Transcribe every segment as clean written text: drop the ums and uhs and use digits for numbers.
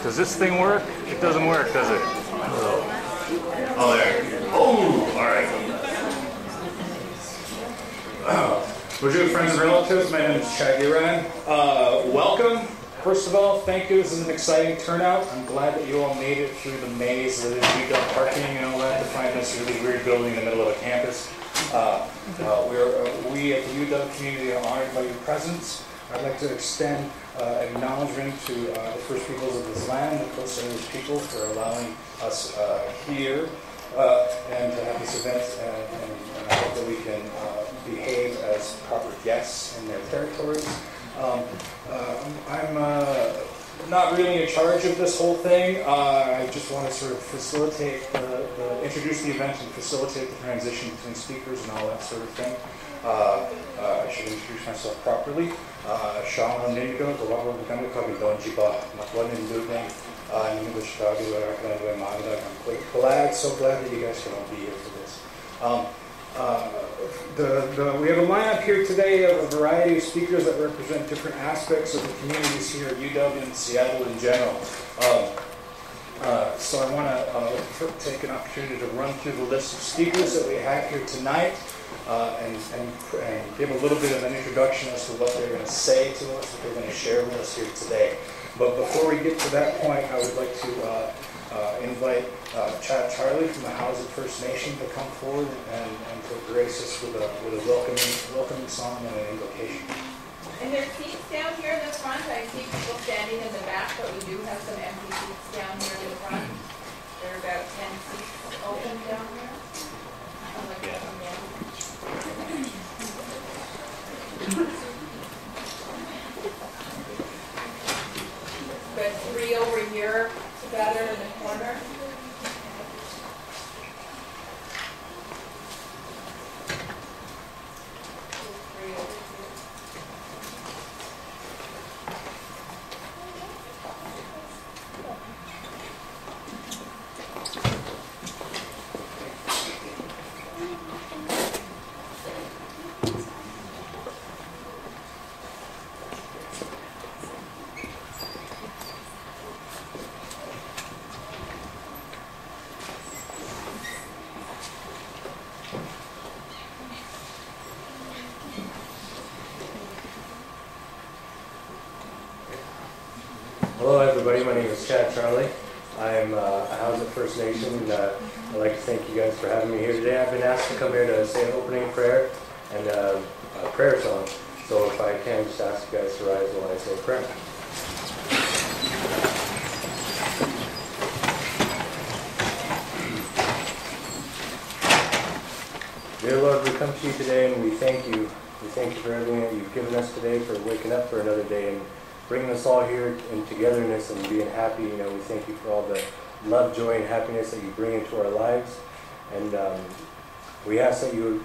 Does this thing work? It doesn't work, does it? Oh, there. Oh, all right. Bonjour, friends and relatives. My name is Chad Duran. Welcome. First of all, thank you. This is an exciting turnout. I'm glad that you all made it through the maze that is UW parking and all that to find this really weird building in the middle of a campus. We at the UW community are honored by your presence. I'd like to extend acknowledgement to the First Peoples of this land, the Coast Salish people, for allowing us here and to have this event. And I hope that we can behave as proper guests in their territories. I'm not really in charge of this whole thing. I just want to sort of facilitate, introduce the event and facilitate the transition between speakers and all that sort of thing. I should introduce myself properly. Sean Ningo, the Wabba Bukanda Kabi Donjiba, Makwan in Lubang, and English Kabi, I'm quite glad, so glad that you guys can all be here for this. We have a lineup here today of a variety of speakers that represent different aspects of the communities here at UW and Seattle in general. So I want to take an opportunity to run through the list of speakers that we have here tonight and give a little bit of an introduction as to what they're going to say to us, what they're going to share with us here today. But before we get to that point, I would like to invite Chad Charlie from the Housing First Nation to come forward and to grace us with a welcoming song and an invocation. And there are seats down here in the front. I see people standing in the back, but we do have some empty seats down here in the front. There are about 10 seats open down here. But 3 over here together in the corner. Hello everybody, my name is Chad Charlie. I'm a Housing First Nation and I'd like to thank you guys for having me here today. I've been asked to come here to say an opening prayer and a prayer song. So if I can, just ask you guys to rise while I say a prayer. Dear Lord, we come to you today and we thank you. We thank you for everything that you've given us today, for waking up for another day and bringing us all here in togetherness and being happy. You know, we thank you for all the love, joy, and happiness that you bring into our lives. And we ask that you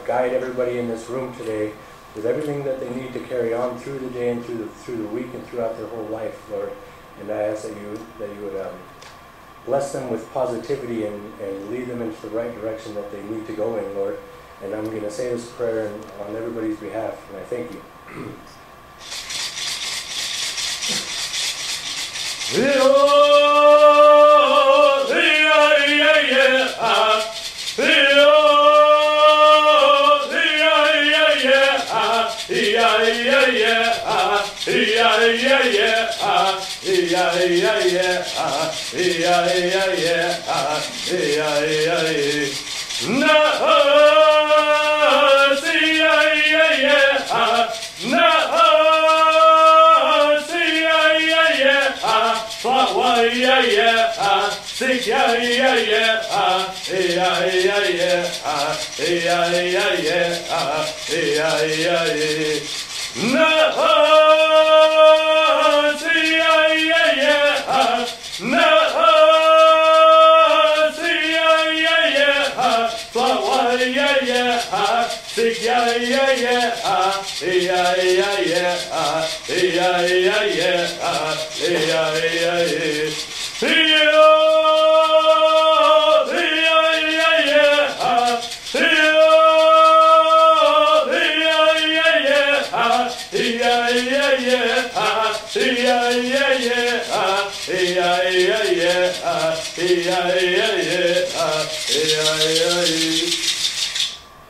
guide everybody in this room today with everything that they need to carry on through the day and through the week and throughout their whole life, Lord. And I ask that you would bless them with positivity and lead them into the right direction that they need to go in, Lord. And I'm going to say this prayer on everybody's behalf, and I thank you.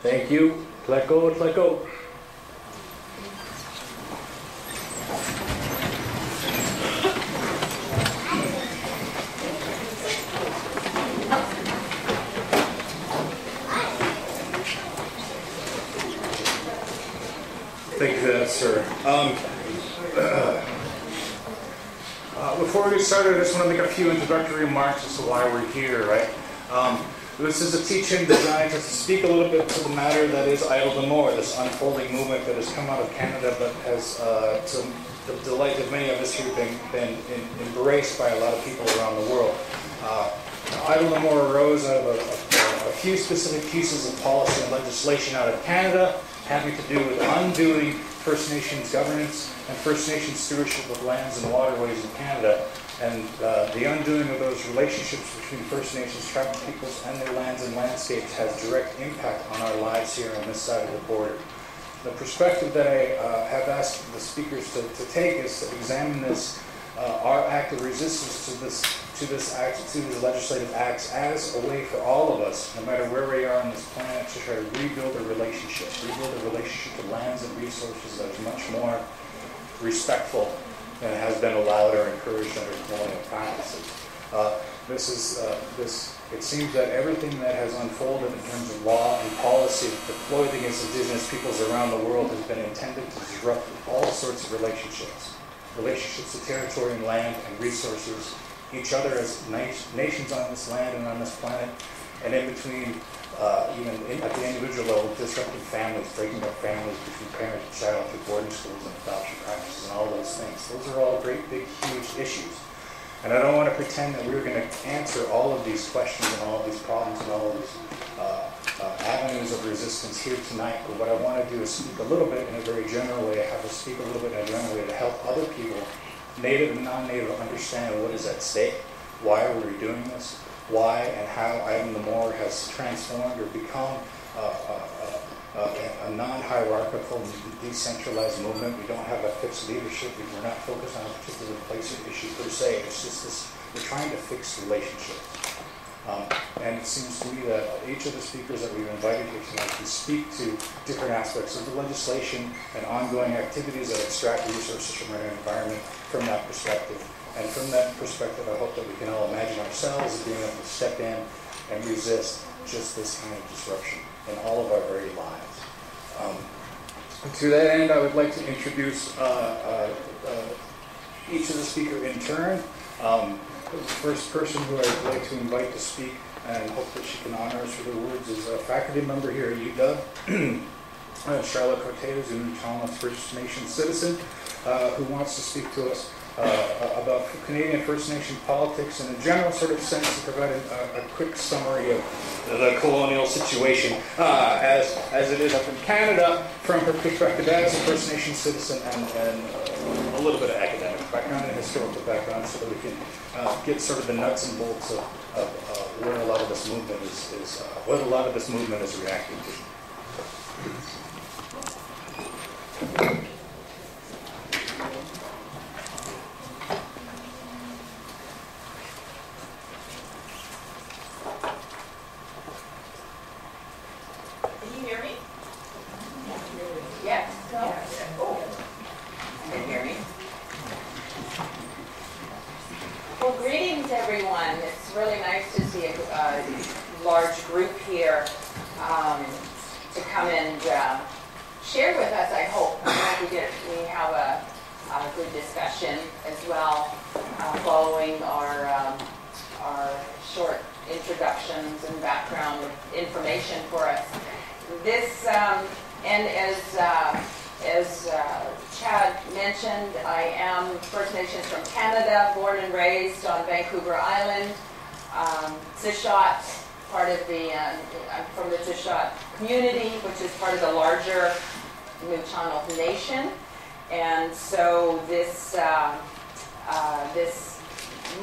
Thank you. Let go, let go. Thank you for that, sir. Before we get started, I just want to make a few introductory remarks as to why we're here, right? This is a teaching designed to speak a little bit to the matter that is Idle the More, this unfolding movement that has come out of Canada but has, to the delight of many of us here, been embraced by a lot of people around the world. Idle the More arose out of a few specific pieces of policy and legislation out of Canada, having to do with undoing First Nations governance and First Nations stewardship of lands and waterways in Canada, and the undoing of those relationships between First Nations tribal peoples and their lands and landscapes has direct impact on our lives here on this side of the border. The perspective that I have asked the speakers to take is to examine this, our act of resistance to these legislative acts as a way for all of us, no matter where we are on this planet, to try to rebuild a relationship to lands and resources that is much more respectful than has been allowed or encouraged under colonial practices. It seems that everything that has unfolded in terms of law and policy deployed against Indigenous peoples around the world has been intended to disrupt all sorts of relationships to territory and land and resources, each other as nations on this land and on this planet, and in between, even at the individual level, disrupting families, breaking up families between parent and child through boarding schools and adoption practices and all those things. Those are all great, big, huge issues. And I don't want to pretend that we're going to answer all of these questions and all of these problems and all of these avenues of resistance here tonight, but what I want to do is speak a little bit in a very general way. I have to speak a little bit in a general way to help other people, native and non-native, understand what is at stake, why are we doing this, why and how Idle the More has transformed or become a non-hierarchical, decentralized movement. We don't have a fixed leadership. We're not focused on a particular place or issue per se. It's just this, we're trying to fix relationships. And it seems to me that each of the speakers that we've invited here tonight can speak to different aspects of the legislation and ongoing activities that extract resources from our environment from that perspective. And from that perspective, I hope that we can all imagine ourselves as being able to step in and resist just this kind of disruption in all of our very lives. To that end, I would like to introduce each of the speakers in turn. The first person who I'd like to invite to speak and hope that she can honor us with her words is a faculty member here at UW, Charlotte Cortez, a Nuu-chah-nulth First Nation citizen who wants to speak to us about Canadian First Nation politics in a general sort of sense, to provide a quick summary of the colonial situation as it is up in Canada from her perspective as a First Nation citizen and a little bit of academic background and historical background, so that we can get sort of the nuts and bolts of where a lot of this movement is what a lot of this movement is reacting to. Community, which is part of the larger Nuu-chah-nulth Nation, and so this this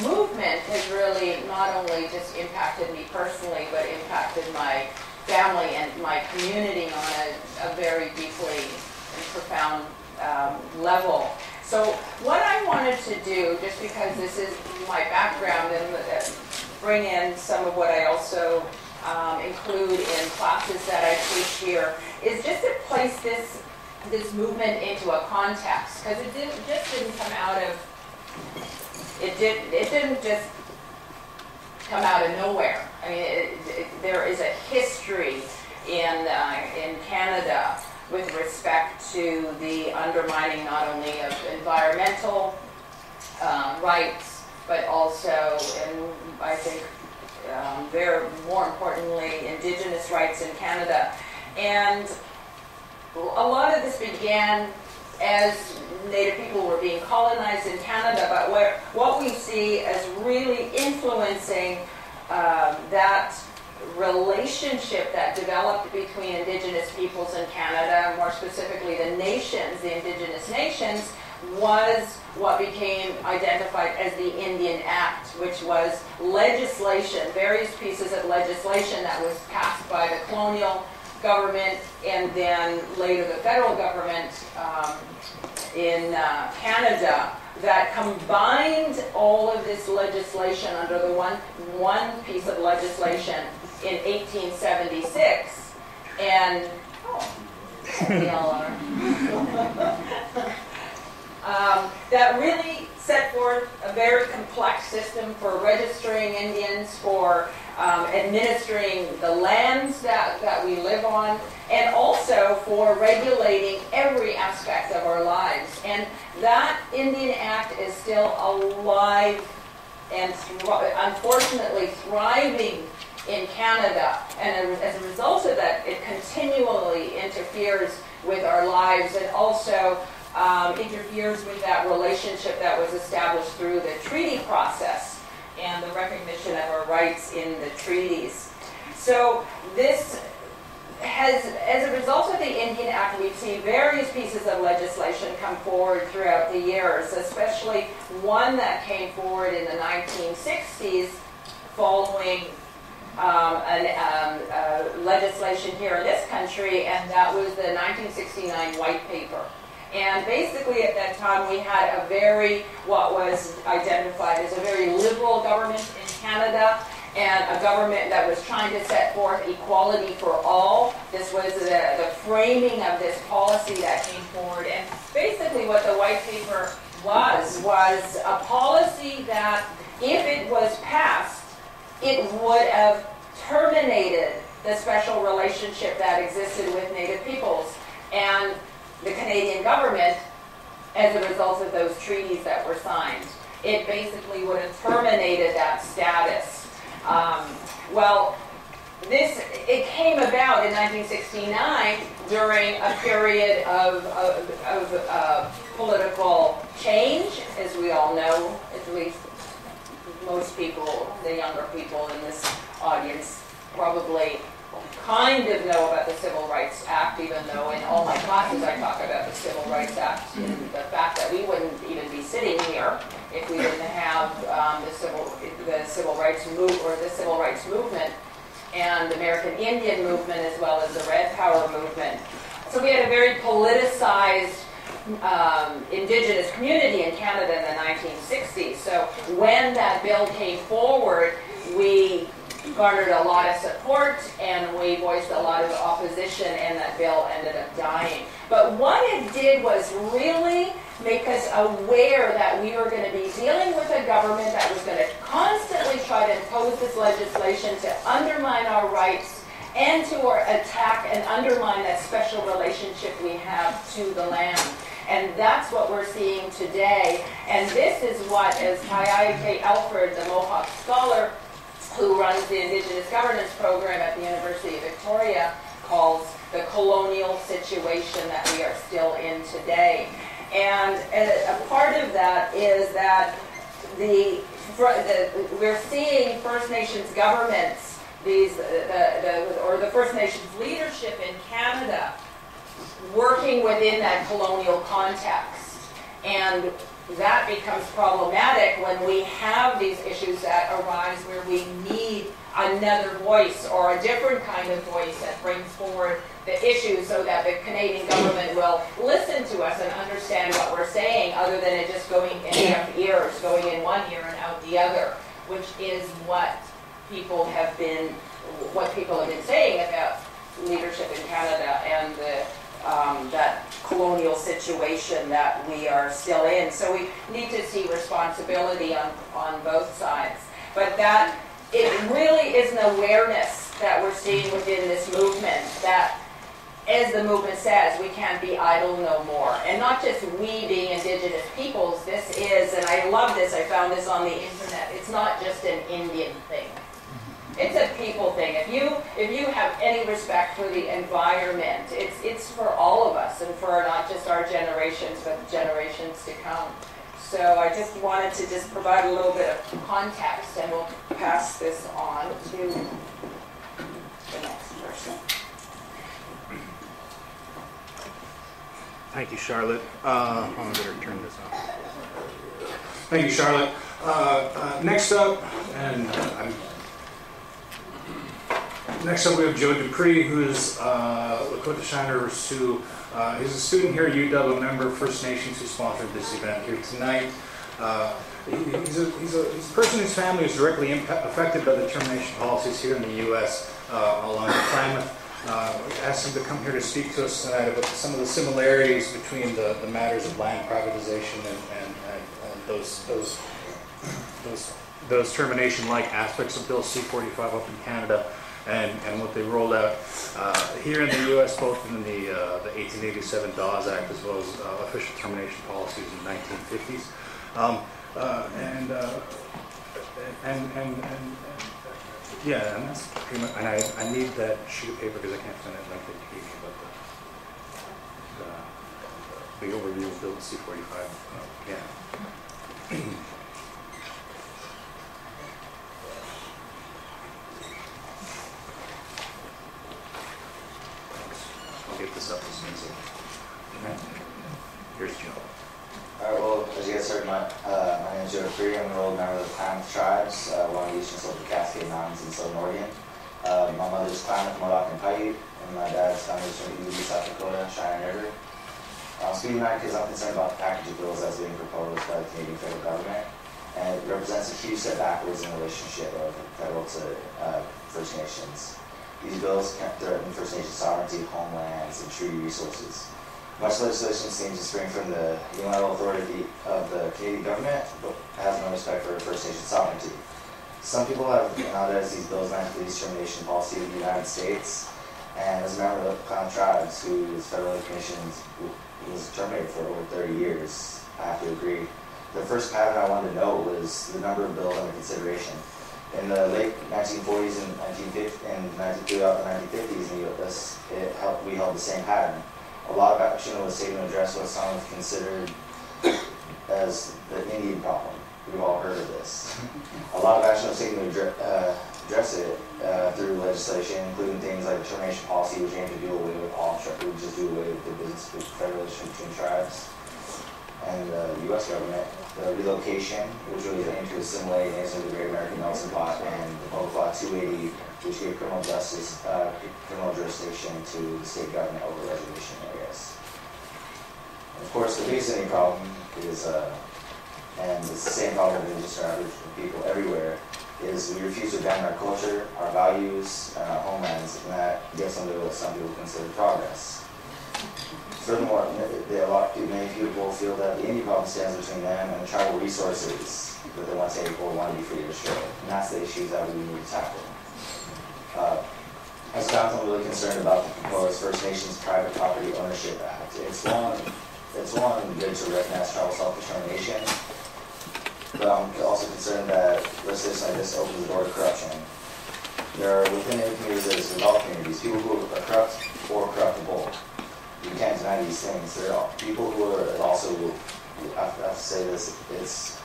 movement has really not only just impacted me personally, but impacted my family and my community on a very deeply and profound level. So what I wanted to do, just because this is my background, and bring in some of what I also include in classes that I teach here, is just to place this movement into a context, because it didn't come out of it didn't just come out of nowhere. I mean, there is a history in Canada with respect to the undermining not only of environmental rights, but also, and I think very more importantly, Indigenous rights in Canada. And a lot of this began as Native people were being colonized in Canada, but what we see as really influencing that relationship that developed between Indigenous peoples in Canada, more specifically the nations, the Indigenous nations, was what became identified as the Indian Act, which was legislation, various pieces of legislation that was passed by the colonial government and then later the federal government in Canada, that combined all of this legislation under the one piece of legislation in 1876, and that really set forth a very complex system for registering Indians, for administering the lands that we live on, and also for regulating every aspect of our lives. And that Indian Act is still alive and unfortunately thriving in Canada. And as a result of that, it continually interferes with our lives, and also interferes with that relationship that was established through the treaty process and the recognition of our rights in the treaties. So this has, as a result of the Indian Act, we've seen various pieces of legislation come forward throughout the years, especially one that came forward in the 1960s following legislation here in this country, and that was the 1969 White Paper. And basically at that time we had what was identified as a very liberal government in Canada, and a government that was trying to set forth equality for all. This was the framing of this policy that came forward. And basically what the White Paper was a policy that, if it was passed, it would have terminated the special relationship that existed with Native peoples and the Canadian government as a result of those treaties that were signed. It basically would have terminated that status. It came about in 1969 during a period of political change, as we all know, at least most people, the younger people in this audience, probably kind of know about the Civil Rights Act, even though in all my classes I talk about the Civil Rights Act and the fact that we wouldn't even be sitting here if we didn't have the civil rights movement and the American Indian movement, as well as the Red Power movement. So we had a very politicized Indigenous community in Canada in the 1960s. So when that bill came forward, we garnered a lot of support and we voiced a lot of opposition, and that bill ended up dying. But what it did was really make us aware that we were going to be dealing with a government that was going to constantly try to impose this legislation to undermine our rights and to attack and undermine that special relationship we have to the land. And that's what we're seeing today. And this is what, as Kayayake Alford, the Mohawk scholar who runs the Indigenous Governance Program at the University of Victoria, calls the colonial situation that we are still in today. And a part of that is that we're seeing First Nations governments, or the First Nations leadership in Canada, working within that colonial context. And that becomes problematic when we have these issues that arise where we need another voice or a different kind of voice that brings forward the issues so that the Canadian government will listen to us and understand what we're saying, other than it just going in deaf ears, going in one ear and out the other, which is what people have been saying about leadership in Canada and the that colonial situation that we are still in. So we need to see responsibility on both sides. But that it really is an awareness that we're seeing within this movement that, as the movement says, we can't be idle no more. And not just we being Indigenous peoples, this is, and I love this, I found this on the internet, it's not just an Indian thing. It's a people thing. If you have any respect for the environment, it's for all of us, and for not just our generations, but generations to come. So I just wanted to just provide a little bit of context, and we'll pass this on to the next person. Thank you, Charlotte. I'm going to turn this off. Thank you, Charlotte. Next up, next up we have Joe Dupree, who is Lakota Shiner Sioux. He's a student here at UW, a member of First Nations who sponsored this event here tonight. He's a person whose family is directly affected by the termination policies here in the U.S. Along the Klamath. Asked him to come here to speak to us tonight about some of the similarities between the matters of land privatization and those termination-like aspects of Bill C-45 up in Canada and what they rolled out here in the U.S., both in the 1887 Dawes Act as well as official termination policies in the 1950s. Yeah, and that's pretty much, and I need that sheet of paper because I can't find that link that you gave me about the overview of Bill C-45. Yeah. I'll get this up as soon as I can. Here's Joe. All right, well, as you guys heard, my name is Joe Dupree. I'm an old member of the Klamath tribes along the eastern slope of the Cascade Mountains in southern Oregon. My mother's Klamath, Modoc, and Paiute, and my dad's family is from Ubi, South Dakota, Cheyenne River. I'm speaking tonight because I'm concerned about the package of bills that's being proposed by the Canadian federal government, and it represents a huge step backwards in the relationship of federal to First Nations. These bills can threaten First Nations sovereignty, homelands, and treaty resources. Much legislation seems to spring from the unilateral authority of the Canadian government, but has no respect for First Nation sovereignty. Some people have nowadays these bills meant for the discrimination policy of the United States, and as a member of the Klamath tribes, who was federally commissioned, was terminated for over 30 years, I have to agree. The first pattern I wanted to note was the number of bills under consideration. In the late 1940s and 1950s in the U.S., we held the same pattern. A lot of action was taken to address what some have considered as the Indian problem. We've all heard of this. A lot of action was taken to address it through legislation, including things like the termination policy, which aimed to do away with all would just do away with the business federation between tribes and the U.S. government. The relocation, which really aimed to assimilate into the Great American Melting Pot, and the Public Law 280, which gave criminal jurisdiction to the state government over reservation areas. And of course, the biggest Indian problem is, and it's the same problem with just our people everywhere, is we refuse to abandon our culture, our values, and our homelands, and that gets into what some people consider progress. Furthermore, many people feel that the Indian problem stands between them and the tribal resources that they want to take or want to be free to destroy. And that's the issues that we need to tackle. As council, I'm really concerned about the proposed First Nations Private Property Ownership Act. It's one good to recognize tribal self-determination, but I'm also concerned that legislation like this opens the door to corruption. There are within any communities, there's developed communities, people who are corrupt or corruptible. You can't deny these things. There are people who are also, I have to say this, it's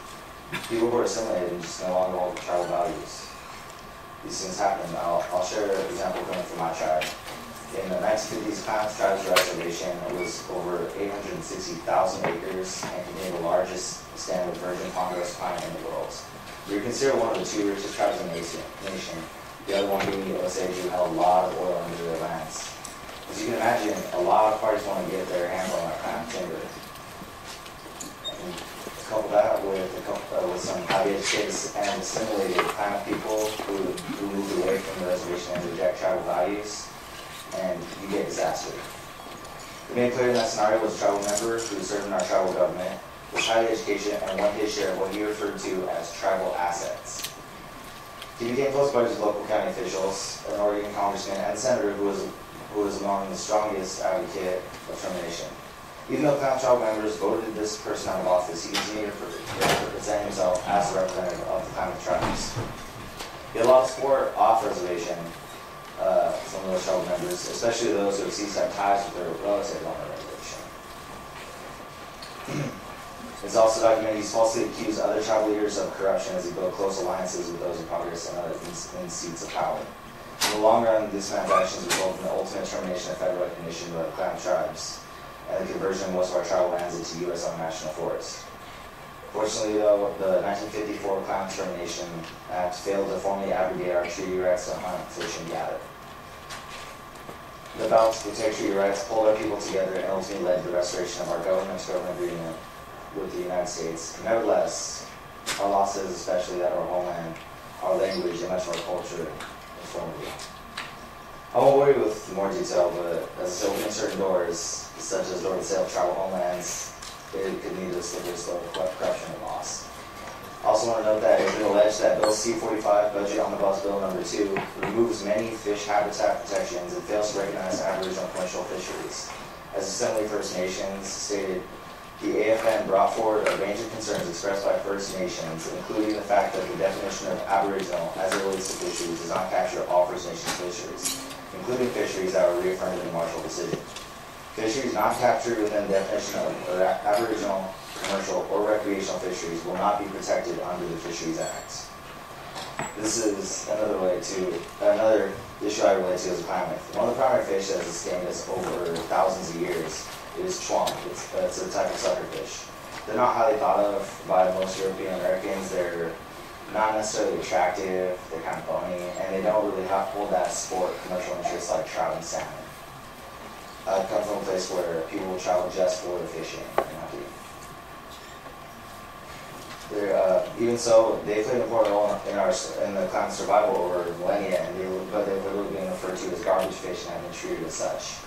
people who are assimilated and just no longer hold tribal values. These things happen. I'll share an example coming from my tribe. In the 1950s, Klamath Tribe's reservation was over 860,000 acres and contained the largest stand of virgin ponderosa pine in the world. We were considered one of the two richest tribes in the nation, the other one being the Osage, who held a lot of oil under their lands. As you can imagine, a lot of parties want to get their hands on that kind of timber. And couple that with some highly educated and assimilated kind of people who moved away from the reservation and reject tribal values, and you get disaster. The main player in that scenario was a tribal member who served in our tribal government, was highly educated, and won his share of what he referred to as tribal assets. He became close buddies with local county officials, an Oregon congressman, and the senator who was among the strongest advocate of termination. Even though Clan tribal members voted this person out of office, he continued to represent himself as a representative of the Klamath tribes. He had a lot of support off reservation from those tribal members, especially those who have ceased to have ties with their relatives on the reservation. It's also documented he's falsely accused other tribal leaders of corruption as he built close alliances with those in Congress and others in seats of power. In the long run, these transactions resulted in the ultimate termination of federal recognition by the Klamath tribes, and the conversion of most of our tribal lands into U.S. owned national forest. Fortunately, though, the 1954 Klamath Termination Act failed to formally abrogate our treaty rights to hunt, fish, and gather. The battle to protect treaty rights pulled our people together and ultimately led to the restoration of our government-to-government agreement with the United States. Nevertheless, our losses, especially that of our homeland, our language, and much of our culture, informed you. I won't worry with more detail, but as it's opening certain doors, such as door to sale of tribal homelands, it could lead to a slippery slope of corruption and loss. I also want to note that it's been alleged that Bill C-45, Budget Omnibus Bill No. 2, removes many fish habitat protections and fails to recognize Aboriginal commercial fisheries. As Assembly First Nations stated, the AFN brought forward a range of concerns expressed by First Nations, including the fact that the definition of Aboriginal as it relates to fisheries does not capture all First Nations fisheries, including fisheries that were reaffirmed in the Marshall Decision. Fisheries not captured within the definition of Aboriginal, commercial, or recreational fisheries will not be protected under the Fisheries Act. This is another issue I relate to as a Klamath. One of the primary fish that has sustained us over thousands of years is chwam. It's a type of suckerfish. They're not highly thought of by most European Americans. They're not necessarily attractive, they're kind of bony, and they don't really hold that sport commercial interest like trout and salmon. I come from a place where people will travel just for the fishing and hunting. Even so, they played an important role in the Klamath survival over millennia, but they've literally been referred to as garbage fish and have been treated as such.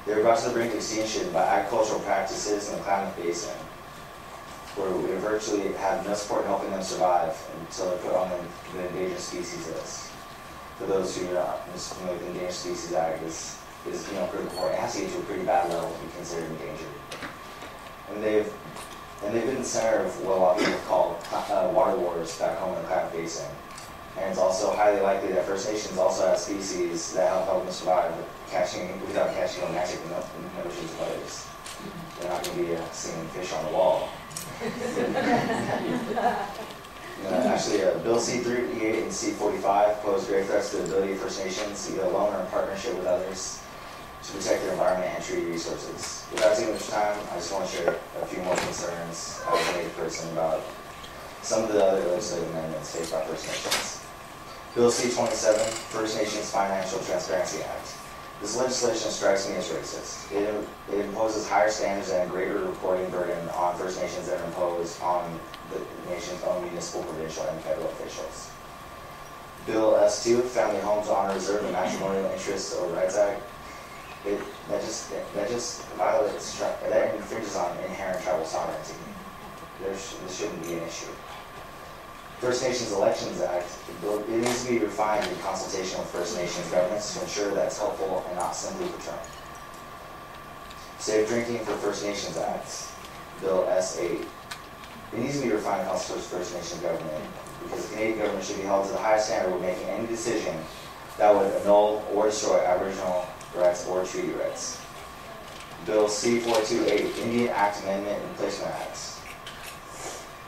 They were brought to the brink of extinction by agricultural practices in the Klamath Basin, where we virtually have no support in helping them survive until they're put on the endangered species list. For those who are not familiar with the Endangered Species Act, is pretty important. It has to get to a pretty bad level to be considered endangered. And they've been the center of what a lot of people call water wars back home in the Klamath Basin. And it's also highly likely that First Nations also have species that help them survive without catching romantic notions of others. They're not going to be seeing fish on the wall. Actually, Bill C-38 and C-45 pose great threats to the ability of First Nations, either alone or in partnership with others, to protect their environment and treaty resources. Without taking much time, I just want to share a few more concerns as a Native person about some of the other legislative amendments faced by First Nations. Bill C-27, First Nations Financial Transparency Act. This legislation strikes me as racist. It imposes higher standards and a greater reporting burden on First Nations that are imposed on the nation's own municipal, provincial, and federal officials. Bill S-2, Family Homes on Reserve and Matrimonial Interests or Rights Act. That just violates, that infringes on inherent tribal sovereignty. This shouldn't be an issue. First Nations Elections Act, it needs to be refined in consultation with First Nations governments to ensure that it's helpful and not simply for Trump. Safe Drinking for First Nations Act, Bill S-8. It needs to be refined in consultation with First Nations government because the Canadian government should be held to the highest standard when making any decision that would annul or destroy Aboriginal rights or treaty rights. Bill C-428, Indian Act Amendment and Placement Acts.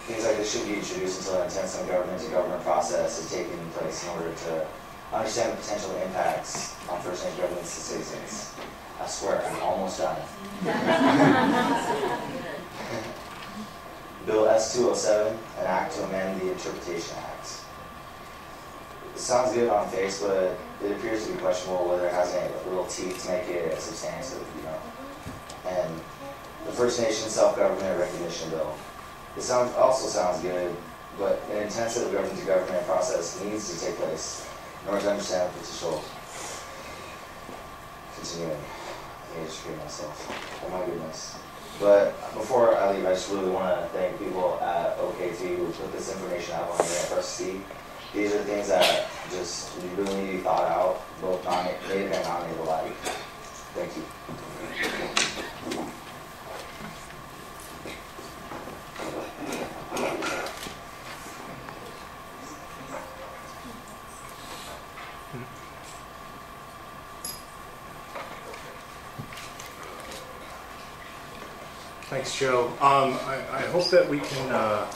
Things like this should be introduced until an intense government-to-government process is taking place in order to understand the potential impacts on First Nation governments and citizens. I swear, I'm almost done. Bill S-207, an act to amend the Interpretation Act. it sounds good on face, but it appears to be questionable whether it has any real teeth to make it a substantive, And the First Nation Self-Government Recognition Bill. It also sounds good, but an intensive government-to-government process needs to take place in order to understand the potential. Continuing. I just forget myself. Oh my goodness. But before I leave, I just really want to thank people at OKT who put this information out on the internet for us to see. These are things that just really need to be thought out, both native and non-native alike. Thank you. Thanks, Joe. I hope that we can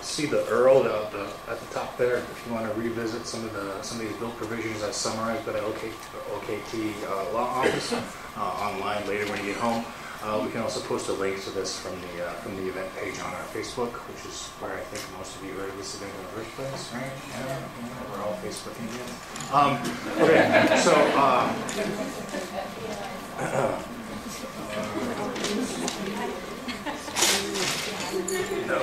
see the Earl at the top there. If you want to revisit some of these bill provisions I summarized by the OKT Law Office online later when you get home. We can also post a link to this from the event page on our Facebook, which is where I think most of you heard of this event in the first place, right? Yeah, we're all Facebooking again. Okay, so. No.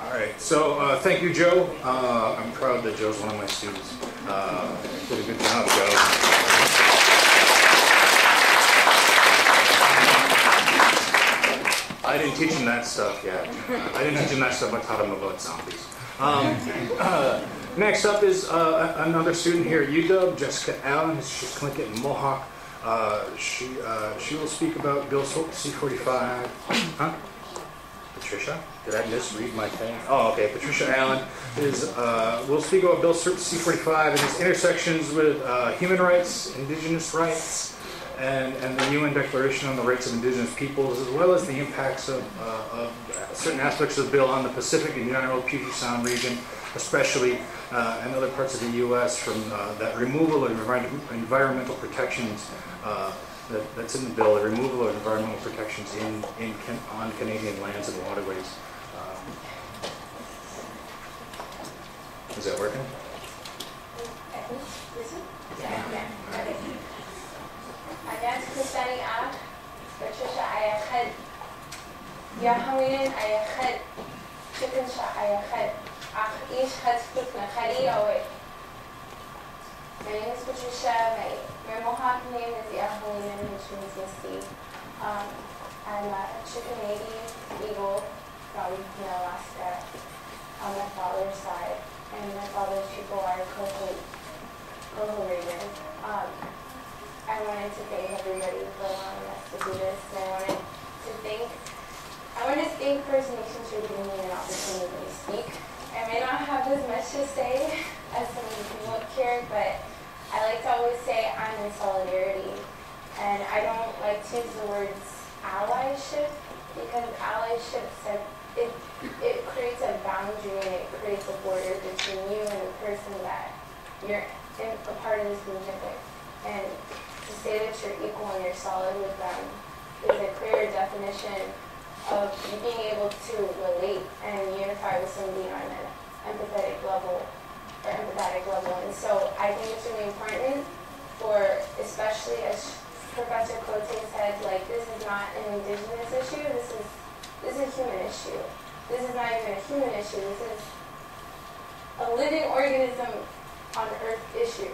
All right, so thank you, Joe. I'm proud that Joe's one of my students. Did a good job, Joe. I didn't teach him that stuff yet. I didn't teach him that stuff. I taught him about zombies. Next up is another student here at UW, Jessica Allen. She's clinicate in Mohawk. She will speak about Bill C-45. Huh? Patricia? Did I misread my thing? Oh, okay. Patricia Allen will speak about Bill C-45 and its intersections with human rights, indigenous rights, and the UN Declaration on the Rights of Indigenous Peoples, as well as the impacts of certain aspects of the bill on the Pacific and general Puget Sound region, especially and other parts of the U.S. from that removal of environmental protections that's in the bill, the removal of environmental protections on Canadian lands and waterways. Is that working? My name is Patricia. My Mohawk name is Yahalinen, which means Misty. I'm a Chickadee Eagle from Alaska on my father's side, and my father's people are Coho Ravens. I wanted to thank everybody for allowing us to do this, and I wanted to thank First Nations for giving me an opportunity to speak. I may not have as much to say as some of the people up here, but I like to always say I'm in solidarity. And I don't like to use the words allyship, because allyship it creates a boundary and it creates a border between you and the person that you're a part of this movement with. And to say that you're equal and you're solid with them is a clearer definition of you being able to relate and unify with somebody on an empathetic level. And so I think it's really important for, especially as Professor Cote said, like, this is not an indigenous issue, this is a human issue. This is not even a human issue, this is a living organism on Earth issue.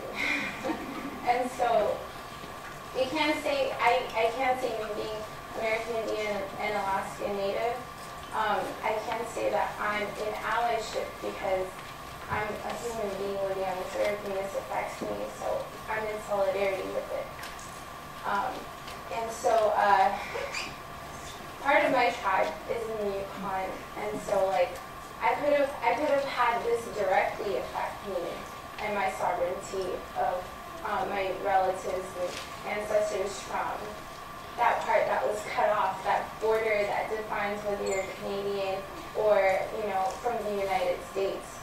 And so you can't say, I can't say me being American Indian and Alaskan Native, I can't say that I'm in allyship because I'm a human being living on this earth and this affects me, so I'm in solidarity with it. And so part of my tribe is in the Yukon, and so like I could have had this directly affect me and my sovereignty of my relatives and ancestors from that part that was cut off, that border that defines whether you're Canadian or, from the United States.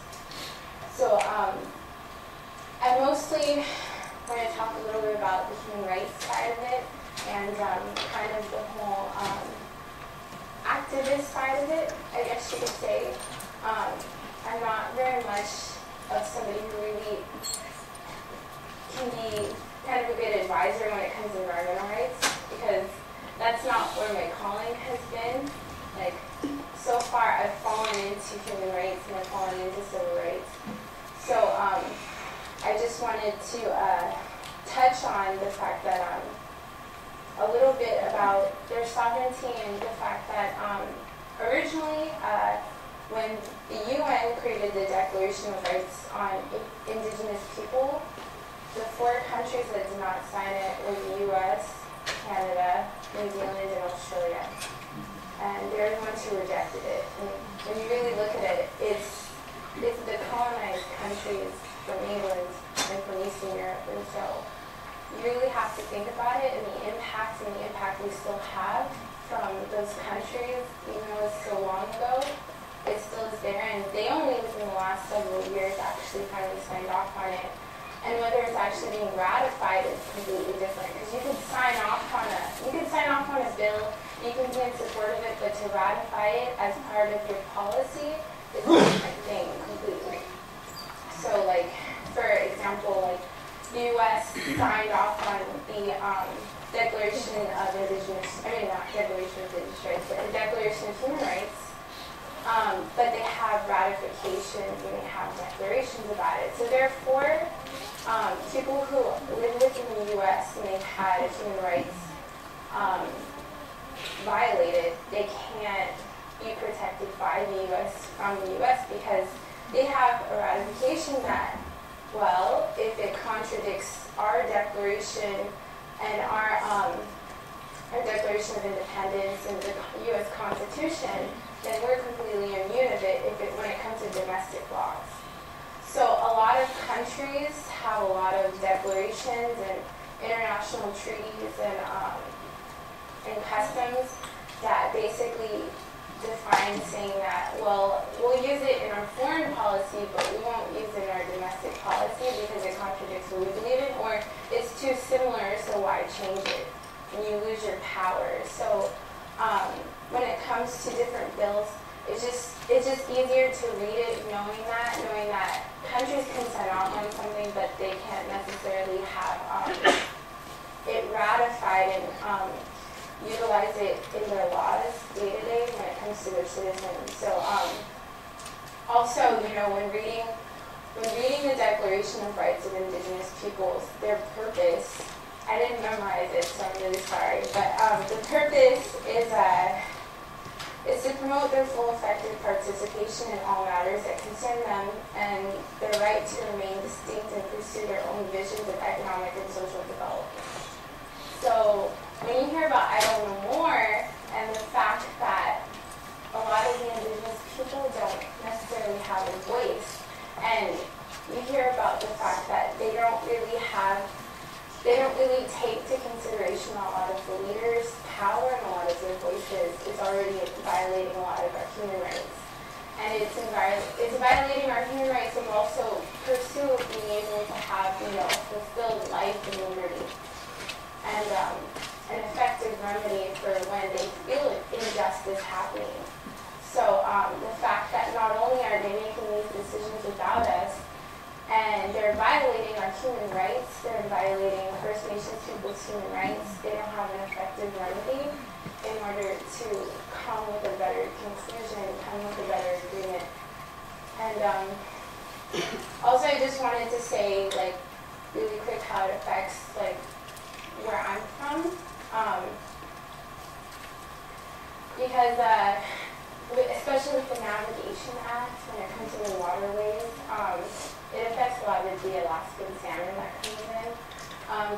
So I mostly want to talk a little bit about the human rights side of it and kind of the whole active activist side of it, I guess you could say. I'm not very much of somebody who really can be kind of a good advisor when it comes to environmental rights, because that's not where my calling has been. Like, so far I've fallen into human rights and I've fallen into civil rights. So I just wanted to touch on the fact that a little bit about their sovereignty and the fact that originally when the UN created the Declaration of Rights on Indigenous People, the 4 countries that did not sign it were the US, Canada, New Zealand, and Australia. And they're the ones who rejected it. And when you really look at it, it's the colonized countries from England and from Eastern Europe. And so you really have to think about it and the impact we still have from those countries, even though it's so long ago. It still is there, and they only within the last several years actually finally signed off on it. And whether it's actually being ratified is completely different, because you can sign off on a bill, you can be in support of it, but to ratify it as part of your policy is a different thing completely. So, like, for example, like the U.S. signed off on the Declaration of Indigenous, not Declaration of Indigenous Rights, but the Declaration of Human Rights. But they have ratifications and they have declarations about it. So therefore, people who live within the U.S. and they've had human rights violated, they can't be protected by the U.S. from the U.S. because they have a ratification that, well, if it contradicts our declaration and our Declaration of Independence and the U.S. Constitution, then we're completely immune of it when it comes to domestic laws. So a lot of countries have a lot of declarations and international treaties and customs that basically define saying that, well, we'll use it in our foreign policy, but we won't use it in our domestic policy because it contradicts what we believe in, or it's too similar, so why change it? And you lose your power. So when it comes to different bills, it's just easier to read it knowing that countries can sign off on something, but they can't necessarily have it ratified and utilize it in their laws day to day when it comes to their citizens. So also, when reading the Declaration of Rights of Indigenous Peoples, their purpose, I didn't memorize it, so I'm really sorry, but the purpose is to promote their full effective participation in all matters that concern them and their right to remain distinct and pursue their own visions of economic and social development. So when you hear about I Don't Know More and the fact that a lot of the indigenous people don't necessarily have a voice, and you hear about the fact that they don't really take to consideration a lot of the leaders' power and a lot of their voices, is already violating a lot of our human rights. And it's violating our human rights and also pursue of being able to have, fulfilled life and liberty. And an effective remedy for when they feel injustice happening. So the fact that not only are they making these decisions without us, and they're violating our human rights, they're violating First Nations people's human rights, they don't have an effective remedy in order to come with a better conclusion, come with a better agreement. And also I just wanted to say, really quick how it affects, where I'm from. Because especially with the Navigation Act, when it comes to the waterways, it affects a lot of the Alaskan salmon that comes in.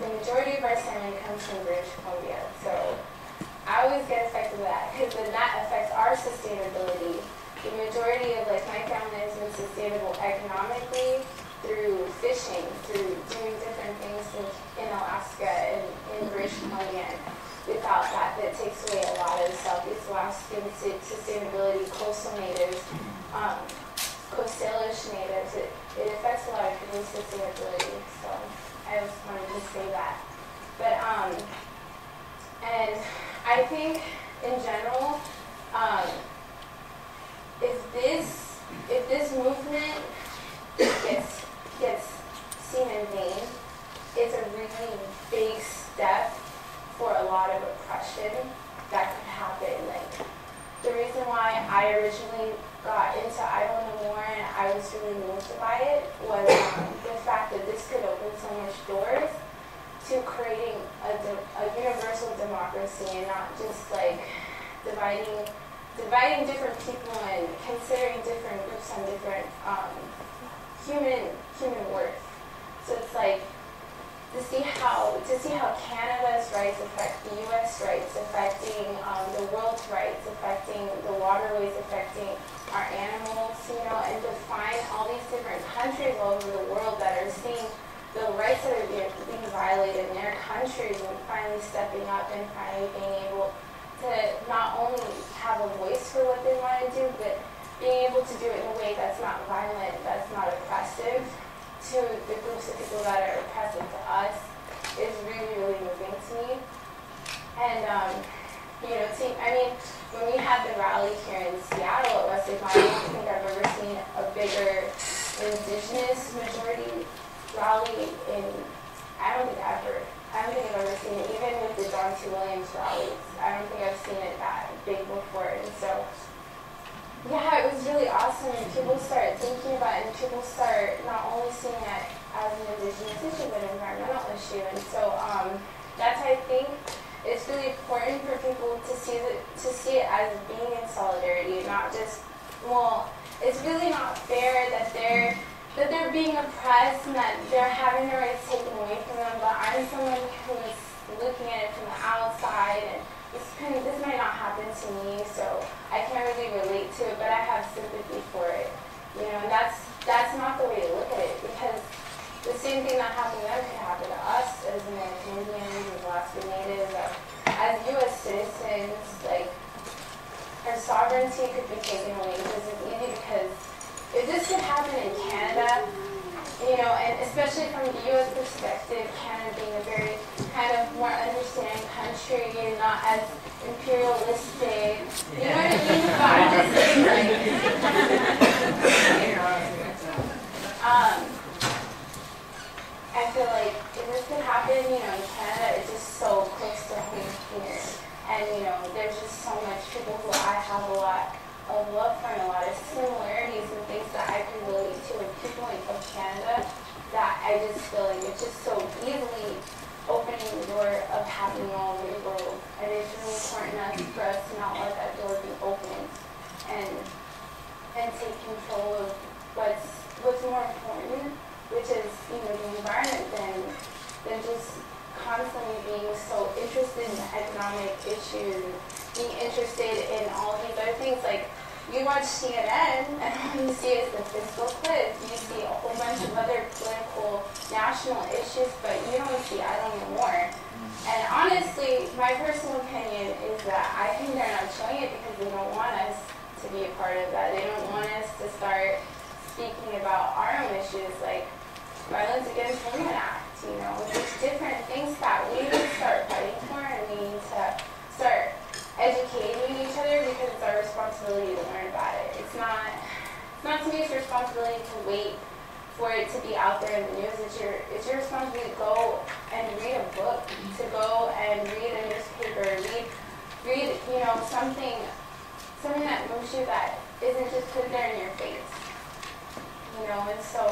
The majority of our salmon comes from British Columbia, so I always get affected by that, because then that affects our sustainability. The majority of my family has been sustainable economically through fishing, through doing different things in Alaska and in British Columbia. Without that, that takes away a lot of Southeast Alaskan sustainability, coastal natives, Coast Salish natives. It affects a lot of people's sustainability, so I just wanted to say that. But and I think in general, um, if this movement gets seen in vain, it's a really big step for a lot of oppression that could happen. Like, the reason why I originally got into Idle No More and I was really moved by it was the fact that this could open so much doors to creating a universal democracy and not just like dividing different people and considering different groups on different human worth. So it's like to see how Canada's rights affect the U.S. rights, affecting the world's rights, affecting the waterways, affecting our animals, and to find all these different countries all over the world that are seeing the rights that are being violated in their countries and finally stepping up and finally being able to not only have a voice for what they want to do, but being able to do it in a way that's not violent, that's not oppressive to the groups of people that are oppressive to us is really, really moving to me. And, when we had the rally here in Seattle at West Sigma, I don't think I've ever seen a bigger indigenous majority rally I don't think I've ever seen it, even with the John T. Williams rallies. I don't think I've seen it that big before. And so, yeah, it was really awesome. And people start thinking about it, and people start not only seeing it as an indigenous issue, but an environmental issue. And so that's why I think it's really important for people to see it as being in solidarity, not just, it's really not fair that they're being oppressed and that they're having their rights taken away from them, but I'm someone who's looking at it from the outside, and this might not happen to me, so I can't really relate to it, but I have sympathy for it, and that's not the way to look at it, because the same thing that happened to them could happen to us as American Indians, as Alaska Natives, as U.S. citizens. Like, our sovereignty could be taken away just as easy, because if this could happen in Canada, and especially from the U.S. perspective, Canada being a very kind of more understanding country and not as imperialistic, you know what I mean? But I'm just saying, I feel like if this could happen, in Canada, it's just so close to home here. And, there's just so much people who I have a lot of love for and a lot of similarities and things that I can relate to with people of Canada, that I just feel like it's just so easily opening the door of happening all over the world. And it's really important for us to not let that door be open and take control of what's more important, which is, the environment than just constantly being so interested in the economic issues and being interested in all these other things. Like, you watch CNN, and all you see is the fiscal cliff. You see a whole bunch of other political, national issues, but you don't see Idle No More. And honestly, my personal opinion is that I think they're not showing it because they don't want us to be a part of that. They don't want us to start speaking about our own issues, like Violence Against Women Act. There's different things that we need to start fighting for, and we need to start educating each other because it's our responsibility to learn about it. It's not somebody's responsibility to wait for it to be out there in the news. It's your responsibility to go and read a book, to go and read a newspaper, read something that moves you, that isn't just put there in your face. And so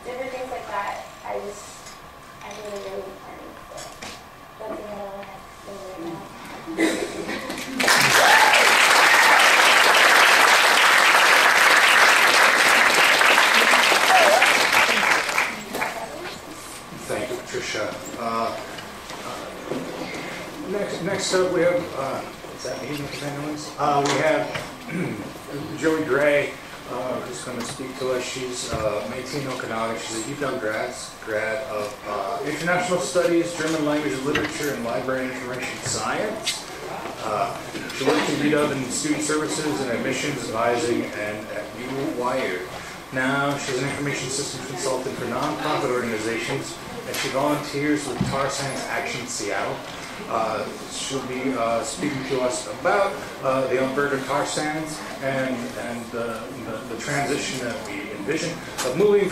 different things like that, I think are really important. So that's another one I say right now. Thank you, Patricia. Next up, we have, is that me making that noise? We have Joey Gray, who's going to speak to us. She's Métis Okanagan. She's a UW grad of International Studies, German Language and Literature, and Library and Information Science. She works in UW in student services and admissions advising and at UYU. Now she's an information systems consultant for nonprofit organizations and she volunteers with Tar Sands Action Seattle. She'll be speaking to us about the Alberta tar sands and the transition that we envision of moving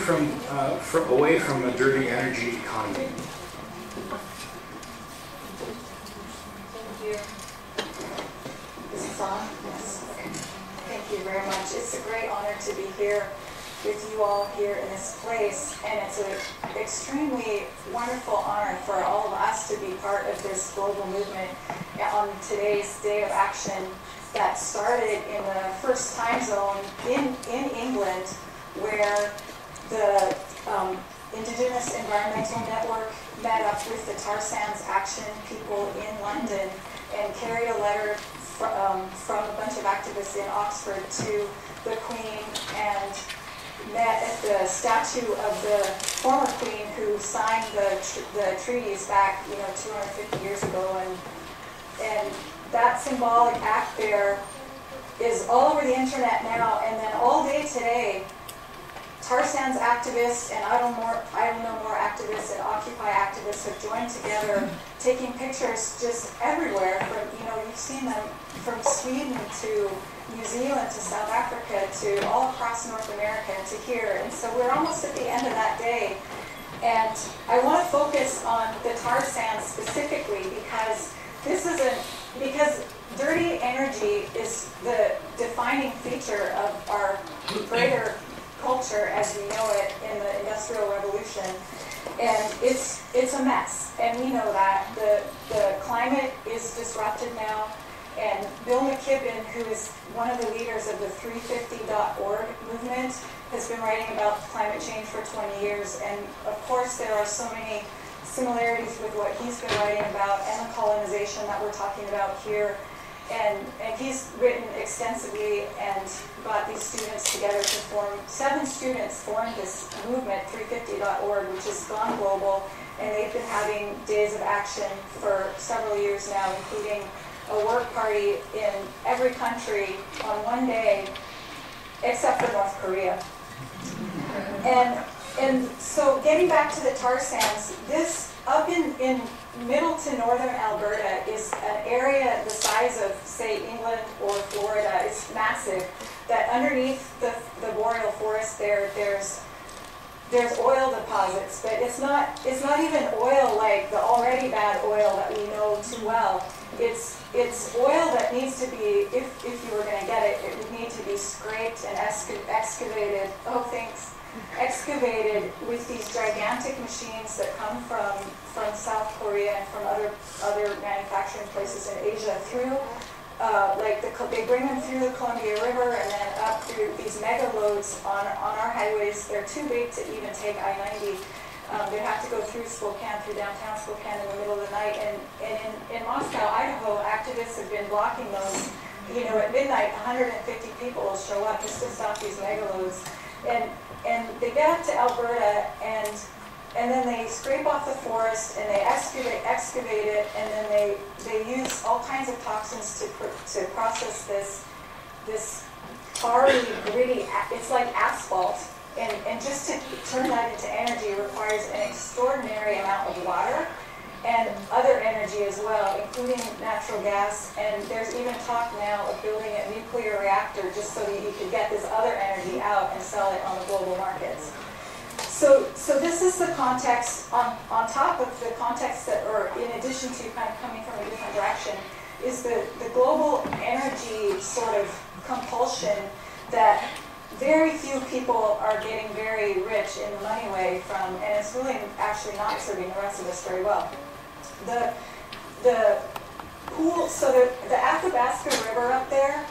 away from a dirty energy economy. Thank you. Is this on? Yes. Okay. Thank you very much. It's a great honor to be here with you all here in this place, and it's an extremely wonderful honor for all of us to be part of this global movement on today's Day of Action that started in the first time zone in England, where the Indigenous Environmental Network met up with the Tar Sands Action people in London and carried a letter from a bunch of activists in Oxford to the Queen and met at the statue of the former Queen who signed the treaties back, 250 years ago, and that symbolic act there is all over the internet now. And then all day today, tar sands activists and I don't know more activists and Occupy activists have joined together, taking pictures just everywhere. From you've seen them from Sweden to New Zealand to South Africa to all across North America and to here. And so we're almost at the end of that day. And I want to focus on the tar sands specifically because because dirty energy is the defining feature of our greater culture as we know it in the Industrial Revolution. And it's a mess. And we know that. The climate is disrupted now. And Bill McKibben, who is one of the leaders of the 350.org movement, has been writing about climate change for 20 years. And of course, there are so many similarities with what he's been writing about and the colonization that we're talking about here. And he's written extensively and got these students together to form, 7 students formed this movement, 350.org, which has gone global. And they've been having days of action for several years now, including a work party in every country on one day, except for North Korea. And so getting back to the tar sands, this up in middle to northern Alberta is an area the size of, say, England or Florida. It's massive. That underneath the boreal forest there's oil deposits, but it's not even oil like the already bad oil that we know too well. It's oil that needs to be, if you were going to get it, it would need to be scraped and excavated. Oh, thanks. Excavated with these gigantic machines that come from South Korea and from other manufacturing places in Asia through, they bring them through the Columbia River and then up through these mega loads on our highways. They're too big to even take I-90. They have to go through Spokane, through downtown Spokane in the middle of the night. And in Moscow, Idaho, activists have been blocking those. At midnight, 150 people will show up just to stop these megaloads. And they get up to Alberta, and then they scrape off the forest, and they excavate it, and then they use all kinds of toxins to process this tarry, gritty, it's like asphalt. And just to turn that into energy requires an extraordinary amount of water and other energy as well, including natural gas. And there's even talk now of building a nuclear reactor just so that you could get this other energy out and sell it on the global markets. So this is the context, on top of the context that, or in addition to kind of coming from a different direction, is the global energy sort of compulsion that very few people are getting very rich in the money way from, and it's really actually not serving the rest of us very well. The pool, so the Athabasca River up there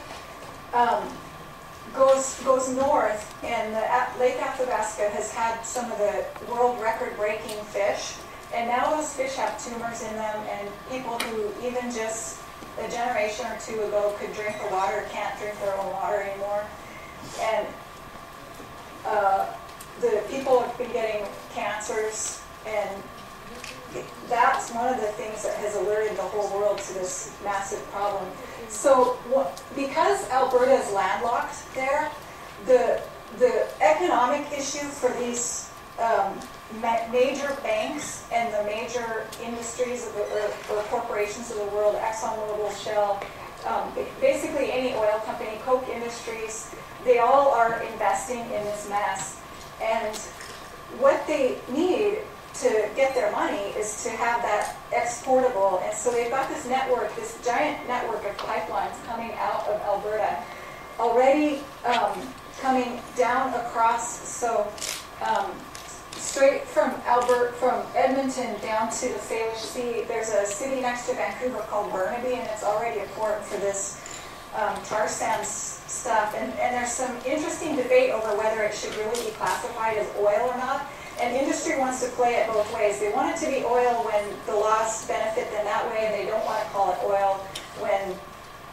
goes north, and Lake Athabasca has had some of the world record-breaking fish, and now those fish have tumors in them, and people who even just a generation or two ago could drink the water can't drink their own water anymore. And the people have been getting cancers, and that's one of the things that has alerted the whole world to this massive problem. So because Alberta is landlocked there, the economic issue for these major banks and the major industries of or corporations of the world, ExxonMobil, Shell, basically any oil company, Koch Industries, they all are investing in this mess. And what they need to get their money is to have that exportable. And so they've got this network, this giant network of pipelines coming out of Alberta, already coming down across, so straight from Edmonton down to the Salish Sea. There's a city next to Vancouver called Burnaby, and it's already a port for this tar sands stuff. And there's some interesting debate over whether it should really be classified as oil or not. And industry wants to play it both ways. They want it to be oil when the laws benefit them that way, and they don't want to call it oil when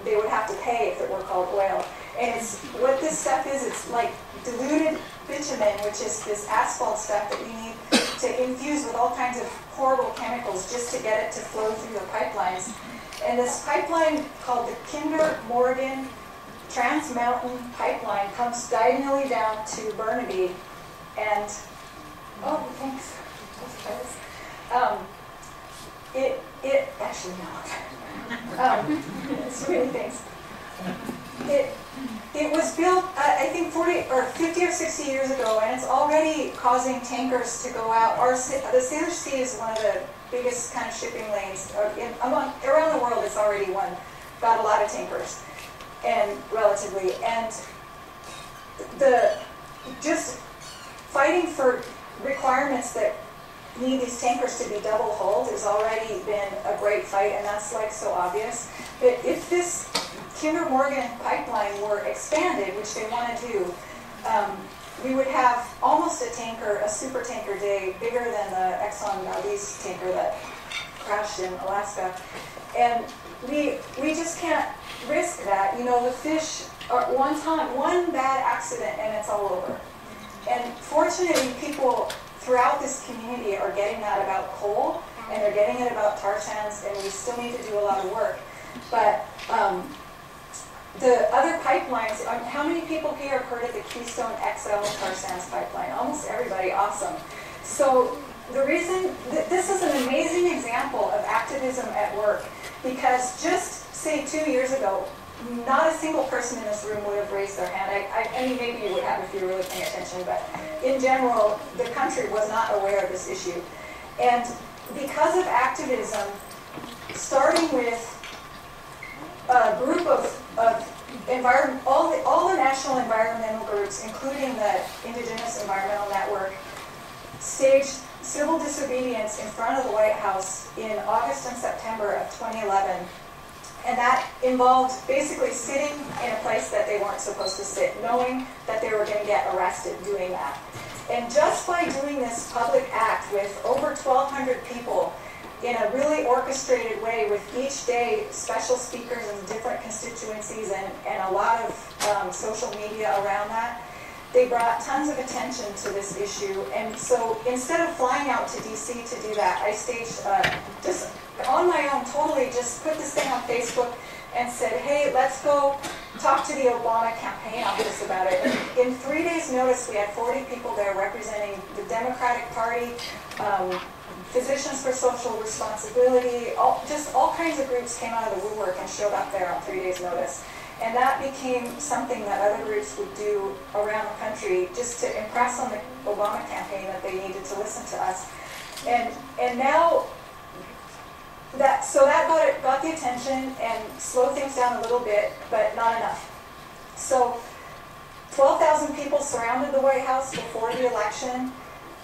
they would have to pay if it were called oil. And it's what this stuff is, it's like diluted bitumen, which is this asphalt stuff that we need to infuse with all kinds of horrible chemicals just to get it to flow through the pipelines. And this pipeline called the Kinder Morgan Trans Mountain Pipeline comes diagonally down to Burnaby, and oh, thanks. It actually no. It's really thanks. It was built, I think 40 or 50 or 60 years ago, and it's already causing tankers to go out. The Salish Sea is one of the biggest kind of shipping lanes around the world. It's already got a lot of tankers, and relatively, and just fighting for requirements that need these tankers to be double hulled has already been a great fight, and that's like so obvious. But if this Kinder Morgan pipeline were expanded, which they want to do, we would have almost a super tanker day, bigger than the Exxon Valdez tanker that crashed in Alaska. And we just can't risk that. You know, the fish are one bad accident and it's all over. And fortunately, people throughout this community are getting that about coal, and they're getting it about tar sands, and we still need to do a lot of work. But the other pipelines, how many people here have heard of the Keystone XL tar sands pipeline? Almost everybody, awesome. So the reason, this is an amazing example of activism at work, because just say 2 years ago, not a single person in this room would have raised their hand. I mean, maybe you would have if you were really paying attention, but in general, the country was not aware of this issue. And because of activism, starting with a group of all the national environmental groups, including the Indigenous Environmental Network, staged civil disobedience in front of the White House in August and September of 2011. And that involved basically sitting in a place that they weren't supposed to sit, knowing that they were going to get arrested doing that. And just by doing this public act with over 1,200 people in a really orchestrated way, with each day special speakers in different constituencies and a lot of social media around that, they brought tons of attention to this issue. And so instead of flying out to DC to do that, I staged just on my own, totally just put this thing on Facebook and said, hey, let's go talk to the Obama campaign office about it. And in 3 days' notice, we had 40 people there representing the Democratic Party, Physicians for Social Responsibility, just all kinds of groups came out of the woodwork and showed up there on 3 days' notice. And that became something that other groups would do around the country just to impress on the Obama campaign that they needed to listen to us. And now, that got the attention and slowed things down a little bit, but not enough. So 12,000 people surrounded the White House before the election.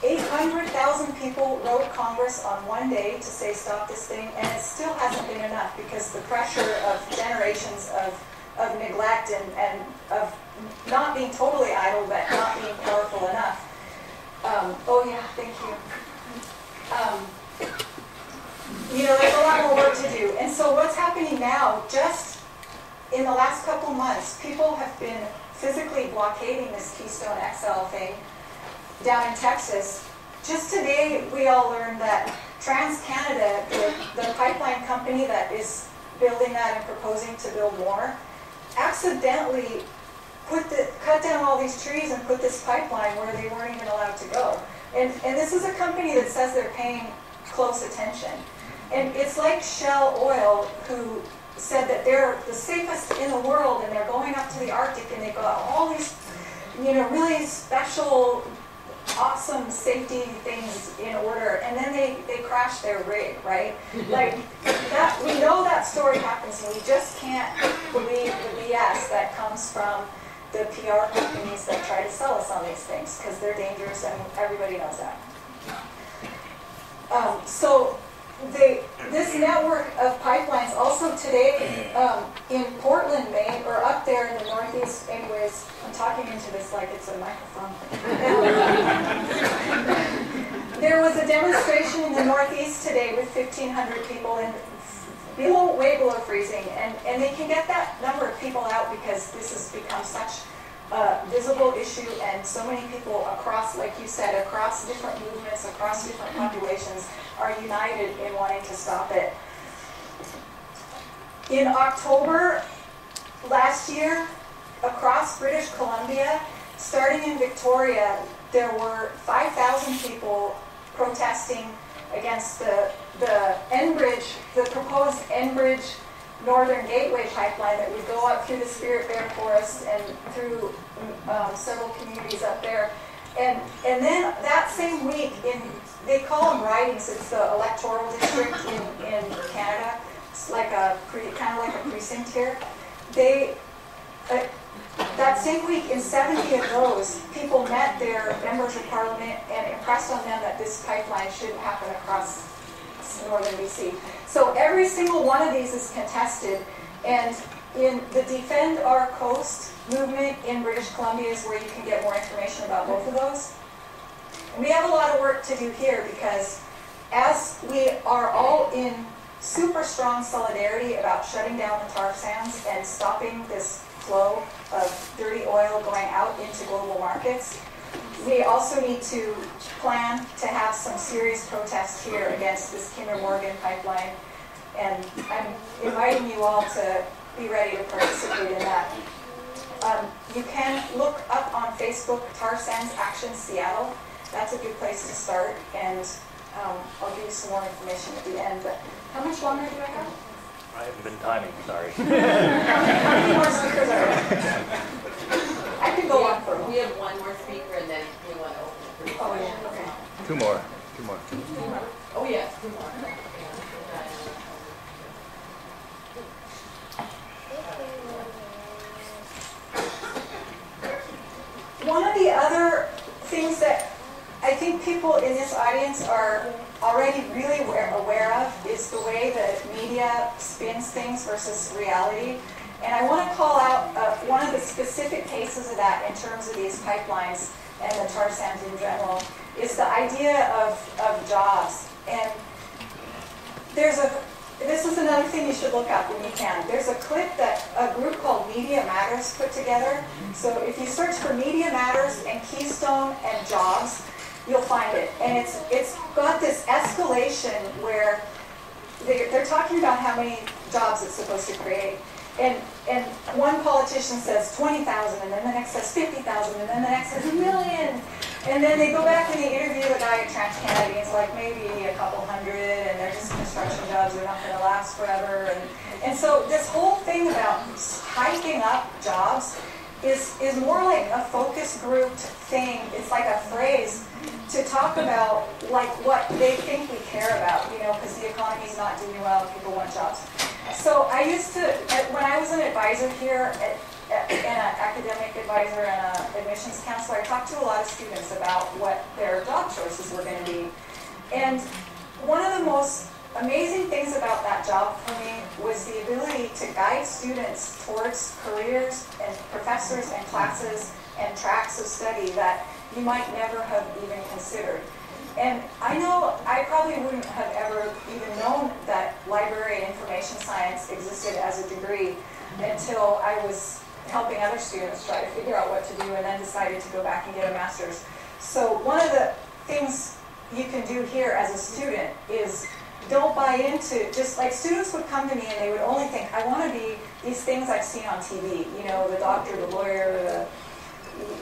800,000 people wrote Congress on one day to say stop this thing, and it still hasn't been enough because the pressure of generations of neglect and of not being totally idle, but not being powerful enough. Oh yeah, thank you. You know, there's a lot more work to do. And so what's happening now, just in the last couple months, people have been physically blockading this Keystone XL thing down in Texas. Just today, we all learned that TransCanada, the pipeline company that is building that and proposing to build more, accidentally cut down all these trees and put this pipeline where they weren't even allowed to go. And this is a company that says they're paying close attention. And it's like Shell Oil, who said that they're the safest in the world, and they're going up to the Arctic, and they've got all these, really special, awesome safety things in order, and then they crash their rig, right? Like, that, we know that story happens, and we just can't believe the BS that comes from the PR companies that try to sell us on these things, because they're dangerous, and everybody knows that. So this network of pipelines also today in Portland, Maine, or up there in the Northeast, anyways, I'm talking into this like it's a microphone. There was a demonstration in the Northeast today with 1,500 people and way below freezing, and they can get that number of people out because this has become such a visible issue, and so many people across, like you said, across different movements, across different populations are united in wanting to stop it. In October last year, across British Columbia, starting in Victoria, there were 5,000 people protesting against the Enbridge, the proposed Enbridge Northern Gateway pipeline that would go up through the Spirit Bear Forest and through several communities up there. And then that same week, they call them ridings, it's the electoral district in Canada. It's like kind of like a precinct here. That same week, in 70 of those, people met their members of parliament and impressed on them that this pipeline shouldn't happen across northern BC. So every single one of these is contested, and in the Defend Our Coast movement in British Columbia is where you can get more information about both of those. And we have a lot of work to do here, because as we are all in super strong solidarity about shutting down the tar sands and stopping this flow of dirty oil going out into global markets, we also need to plan to have some serious protests here against this Kinder Morgan pipeline, and I'm inviting you all to be ready to participate in that. You can look up on Facebook Tar Sands Action Seattle. That's a good place to start, and I'll give you some more information at the end. But how much longer do I have? I haven't been timing, sorry. How many more speakers are there? I can go on for a while. We have one more speaker, and then we want to open it. Oh, yeah, okay. Two more. Oh, yes, two more. One of the other things that I think people in this audience are already really aware of is the way that media spins things versus reality. And I want to call out one of the specific cases of that in terms of these pipelines and the tar sands in general is the idea of jobs. And this is another thing you should look up when you can. There's a clip that a group called Media Matters put together. So if you search for Media Matters and Keystone and jobs, you'll find it. And it's got this escalation where they're talking about how many jobs it's supposed to create. And one politician says 20,000, and then the next says 50,000, and then the next says 1 million. And then they go back and they interview the guy at TransCanada, and it's like maybe a couple hundred, and they're just construction jobs, they're not going to last forever. And so this whole thing about hyping up jobs is more like a focus grouped thing. It's like a phrase to talk about like what they think we care about, because the economy's not doing well, people want jobs. So I used to, when I was an advisor here, and an academic advisor and an admissions counselor, I talked to a lot of students about what their job choices were going to be. And one of the most amazing things about that job for me was the ability to guide students towards careers and professors and classes and tracks of study that you might never have even considered. And I know I probably wouldn't have ever even known that library and information science existed as a degree until I was helping other students try to figure out what to do, and then decided to go back and get a master's. So one of the things you can do here as a student is don't buy into, just like students would come to me and they would only think, I want to be these things I've seen on TV, the doctor, the lawyer,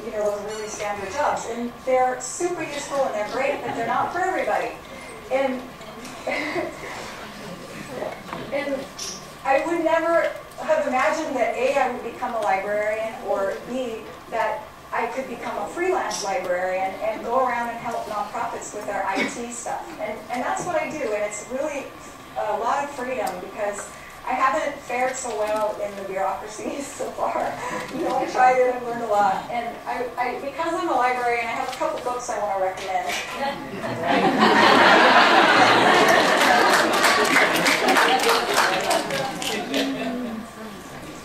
you know, those really standard jobs. And they're super useful and they're great, but they're not for everybody. And, and I would never have imagined that A, I would become a librarian, or B, that I could become a freelance librarian and go around and help nonprofits with their IT stuff. And that's what I do, and it's really a lot of freedom because I haven't fared so well in the bureaucracy so far. You know, I tried it, I've learned a lot. And I because I'm a librarian, I have a couple books I want to recommend.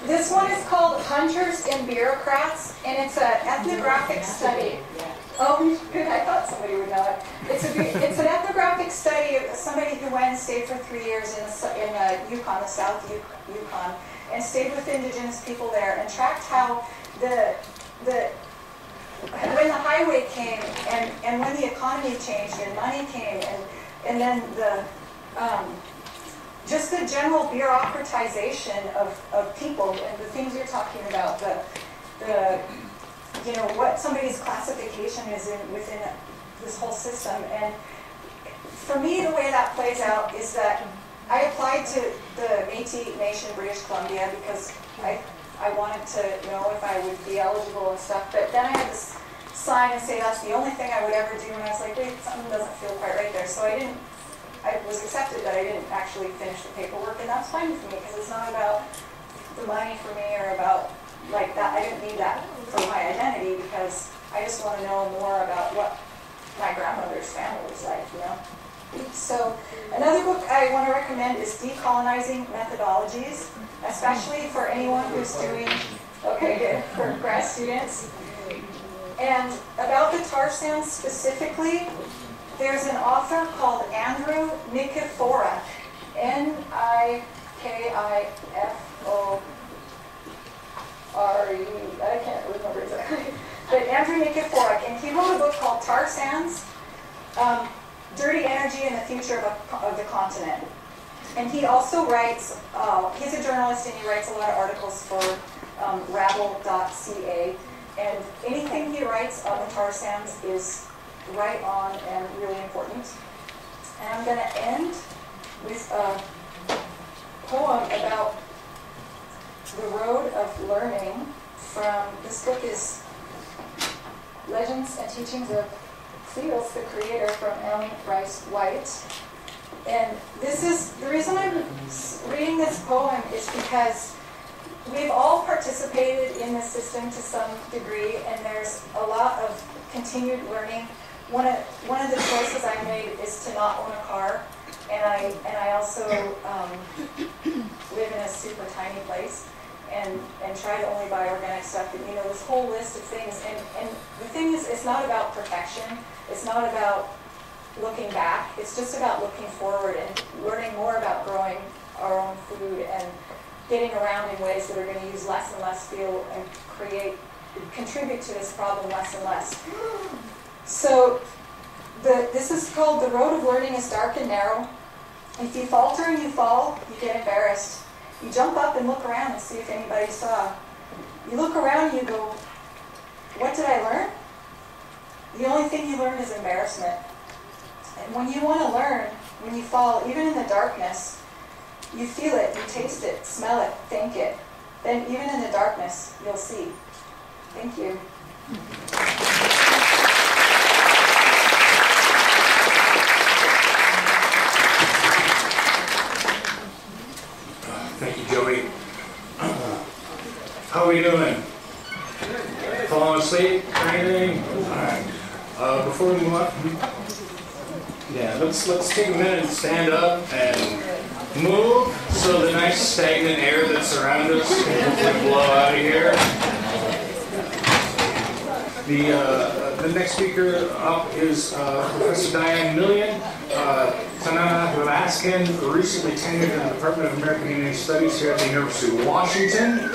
This one is called Hunters and Bureaucrats, and it's an ethnographic study. Oh, good, I thought somebody would know it. It's an ethnographic study of somebody who went and stayed for 3 years in Yukon, the South Yukon, and stayed with indigenous people there and tracked how when the highway came and when the economy changed and money came and then just the general bureaucratization of people and the things you're talking about, you know, what somebody's classification is within this whole system. And for me, the way that plays out is that I applied to the Métis Nation, British Columbia, because I wanted to know if I would be eligible and stuff. But then I had this sign and say that's the only thing I would ever do, and I was like, wait, something doesn't feel quite right there. So I was accepted, but I didn't actually finish the paperwork, and that's fine with me because it's not about the money for me or about like that. I didn't need that for my identity because I just want to know more about what my grandmother's family was like, you know. So another book I want to recommend is Decolonizing Methodologies, especially for anyone who's doing, okay, good, for grad students. And about the tar sands specifically, there's an author called Andrew Nikiforuk, Nikifore, I can't remember exactly, but Andrew Nikiforuk, and he wrote a book called Tar Sands, Dirty Energy and the Future of the Continent. And he also writes, he's a journalist and he writes a lot of articles for rabble.ca, and anything he writes on the tar sands is right on and really important. And I'm going to end with a poem about the road of learning from, this book is Legends and Teachings of Cleos, the Creator, from M. Rice White. And this is, the reason I'm reading this poem is because we've all participated in this system to some degree, and there's a lot of continued learning. One of the choices I made is to not own a car, and I also live in a super tiny place and try to only buy organic stuff. And you know, this whole list of things. And the thing is, it's not about perfection. It's not about looking back. It's just about looking forward and learning more about growing our own food and getting around in ways that are going to use less and less fuel and contribute to this problem less and less. So this is called The Road of Learning is Dark and Narrow. If you falter and you fall, you get embarrassed. You jump up and look around and see if anybody saw. You look around and you go, what did I learn? The only thing you learn is embarrassment. And when you want to learn, when you fall, even in the darkness, you feel it, you taste it, smell it, think it. Then even in the darkness, you'll see. Thank you. Thank you, Joey. How are we doing? Falling asleep or anything? All right. Before we move on, let's take a minute and stand up and move so the nice stagnant air that surrounds us can hopefully blow out of here. The next speaker up is Professor Diane Millian. Tanana Velasquez, recently tenured in the Department of American Indian Studies here at the University of Washington.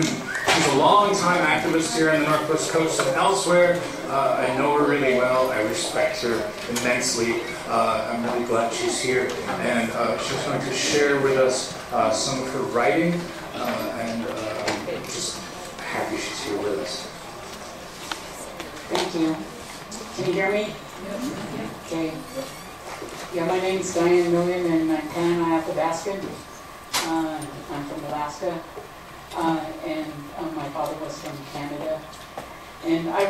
She's a long-time activist here on the Northwest Coast and elsewhere. I know her really well. I respect her immensely. I'm really glad she's here. And she's going to share with us some of her writing. And just happy she's here with us. Thank you. Can you hear me? Okay. Yeah, my name's Diane Millian, and I'm Athabascan. I'm from Alaska, and my father was from Canada. And I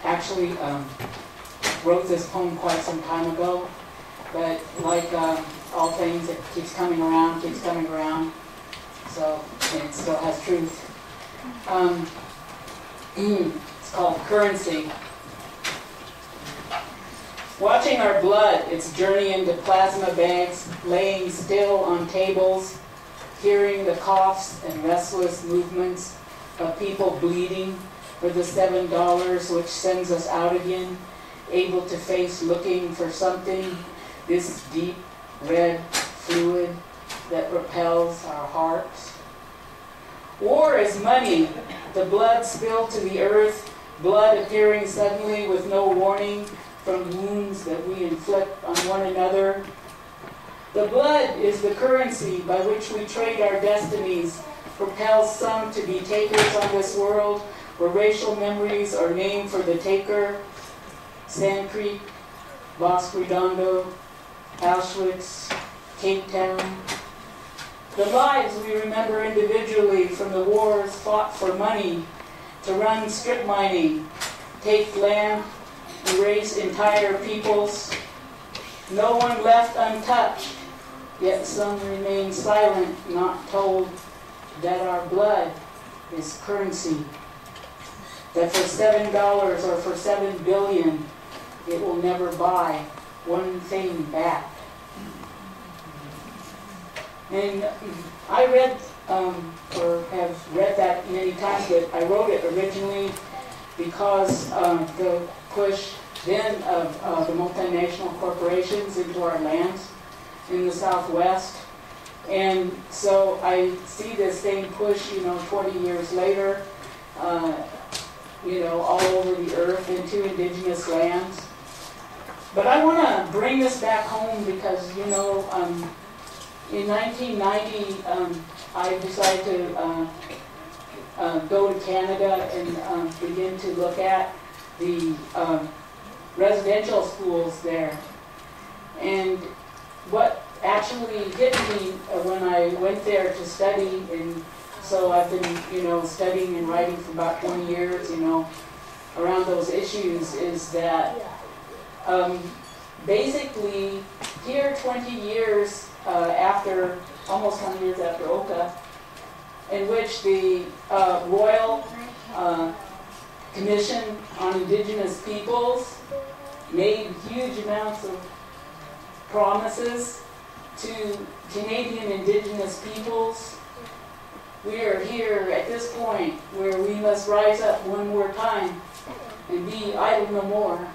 actually wrote this poem quite some time ago, but like all things, it keeps coming around, so, and it still has truth. It's called Currency. Watching our blood, its journey into plasma bags, laying still on tables, hearing the coughs and restless movements of people bleeding for the $7 which sends us out again, able to face looking for something, this deep red fluid that propels our hearts. War is money, the blood spilled to the earth, blood appearing suddenly with no warning from wounds that we inflict on one another. The blood is the currency by which we trade our destinies, propels some to be takers on this world where racial memories are named for the taker. Sand Creek, Bosque Redondo, Auschwitz, Cape Town. The lives we remember individually from the wars fought for money, to run strip mining, take land, erase entire peoples. No one left untouched, yet some remain silent, not told that our blood is currency. That for $7 or for $7 billion, it will never buy one thing back. And I read, or have read that many times, but I wrote it originally because the push then of the multinational corporations into our lands in the Southwest. And so I see this same push, 20 years later, all over the earth into indigenous lands. But I want to bring this back home because, in 1990, I decided to go to Canada and begin to look at the residential schools there. And what actually hit me when I went there to study, and so I've been, studying and writing for about 20 years, around those issues, is that basically here 20 years after, almost 20 years after Oka, in which the Royal Commission on Indigenous Peoples made huge amounts of promises to Canadian Indigenous peoples. We are here at this point where we must rise up one more time and be idle no more.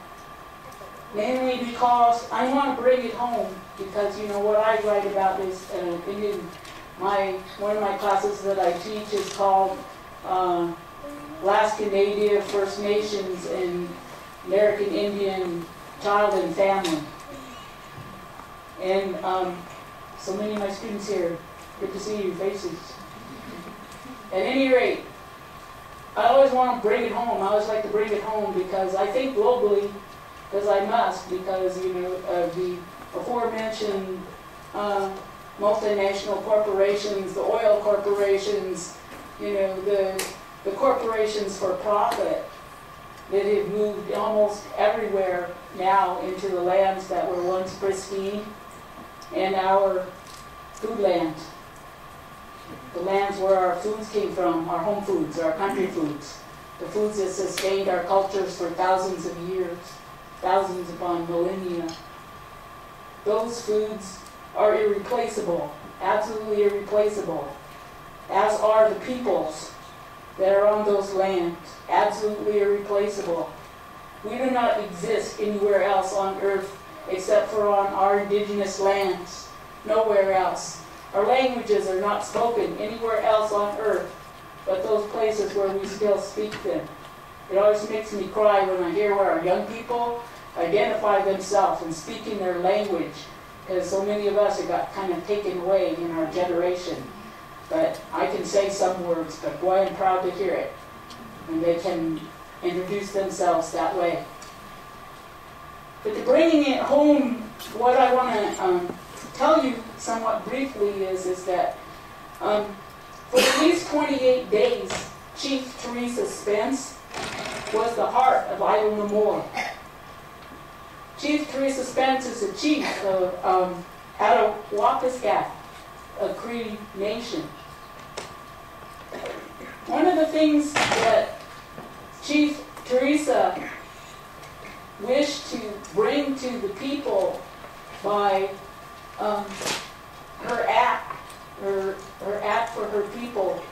Mainly because I want to bring it home, because what I write about is one of my classes that I teach is called Alaska Native, First Nations, and American Indian Child and Family. And so many of my students here, good to see your faces. At any rate, I always want to bring it home. I always like to bring it home because I think globally, because I must, because the aforementioned multinational corporations, the oil corporations, the corporations for profit that have moved almost everywhere now into the lands that were once pristine and our food lands. The lands where our foods came from, our home foods, our country foods, the foods that sustained our cultures for thousands of years, thousands upon millennia. Those foods are irreplaceable, absolutely irreplaceable, as are the peoples that are on those lands, absolutely irreplaceable. We do not exist anywhere else on earth except for on our indigenous lands, nowhere else. Our languages are not spoken anywhere else on earth but those places where we still speak them. It always makes me cry when I hear where our young people identify themselves and speak in their language, because so many of us have got kind of taken away in our generation. But I can say some words, but boy, I'm proud to hear it. And they can introduce themselves that way. But to bringing it home, what I want to tell you somewhat briefly is that for at least 28 days, Chief Teresa Spence was the heart of Idle No More. Chief Teresa Spence is the chief of Attawapiskat, a Cree nation. One of the things that Chief Teresa wished to bring to the people by her act for her people